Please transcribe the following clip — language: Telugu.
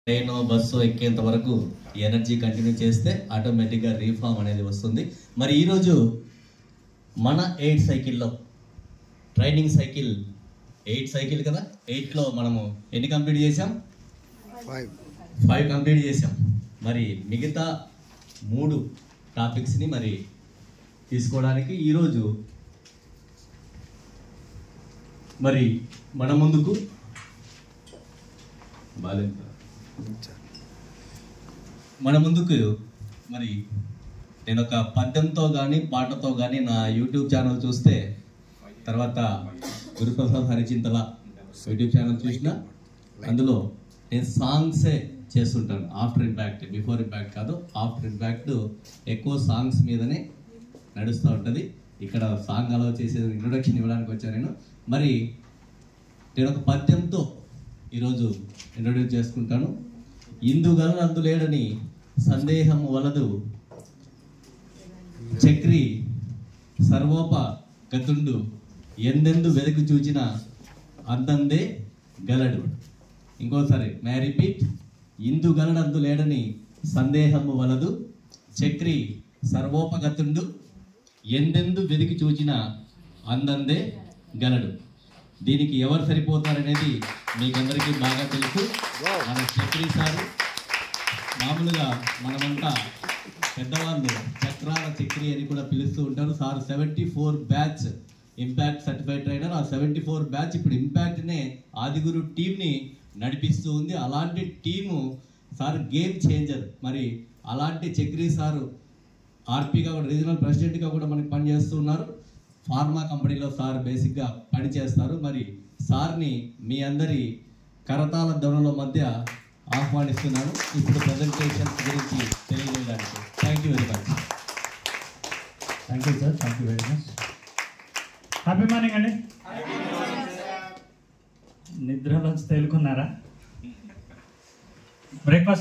ట్రైన్ బస్సు ఎక్కేంత వరకు ఎనర్జీ కంటిన్యూ చేస్తే ఆటోమేటిక్గా రీఫార్మ్ అనేది వస్తుంది. మరి ఈరోజు మన 8 సైకిల్లో ట్రైనింగ్ సైకిల్ 8 సైకిల్ కదా, 8లో మనము ఎన్ని కంప్లీట్ చేసాం? 5 కంప్లీట్ చేసాం. మరి మిగతా 3 టాపిక్స్ని మరి తీసుకోవడానికి ఈరోజు మరి మన ముందుకు మరి నేను ఒక పద్యంతో కానీ పాటతో కానీ నా యూట్యూబ్ ఛానల్ చూస్తే, తర్వాత గురుప్రసాద్ హరిచింతల యూట్యూబ్ ఛానల్ చూసిన అందులో నేను సాంగ్సే చేస్తుంటాను. ఆఫ్టర్ ఇంపాక్ట్, బిఫోర్ ఇంపాక్ట్ కాదు, ఆఫ్టర్ ఇంపాక్ట్ ఎక్కువ సాంగ్స్ మీదనే నడుస్తూ ఉంటుంది. ఇక్కడ సాంగ్ అలా చేసే ఇంట్రొడక్షన్ ఇవ్వడానికి వచ్చాను నేను. మరి నేను ఒక పద్యంతో ఈరోజు ఇంట్రొడ్యూస్ చేసుకుంటాను. ఇందుగల అందులేడని సందేహము వలదు, చక్రి సర్వోప గతుండు, ఎందెందు వెదకి చూచిన అందందే గలడు. ఇంకోసారి మే రిపీట్. ఇందుగలడందు లేడని సందేహము వలదు, చక్రి సర్వోపగతుండు, ఎందెందు వెదికి చూచిన అందందే గలడు. దీనికి ఎవరు సరిపోతారనేది మీకందరికీ బాగా తెలుసు. మన చక్రి సారు. మామూలుగా మనమంతా పెద్దవాళ్ళు చక్రాల చక్రి అని కూడా పిలుస్తూ ఉంటారు. Sir 74 batch impact certified trainer. ఆ 74 బ్యాచ్ ఇప్పుడు ఇంపాక్ట్నే ఆదిగురు టీంని నడిపిస్తూ ఉంది. అలాంటి టీము సార్ గేమ్ చేంజర్. మరి అలాంటి చక్రి సారు ఆర్పీగా కూడా, రీజనల్ ప్రెసిడెంట్గా కూడా మనకి పనిచేస్తూ ఉన్నారు. ఫార్మా కంపెనీలో సార్ బేసిక్గా పనిచేస్తారు. మరి సార్ని మీ అందరి కరతాళ ధ్వనుల మధ్య ఆహ్వానిస్తున్నాను ఇప్పుడు ప్రజెంటేషన్ గురించి తెలియజేయడానికి. Thank you very much. Thank you sir, thank you very much. Happy morning అండి. నిద్రలోంచి తేలుకున్నారా? బ్రేక్ఫాస్ట్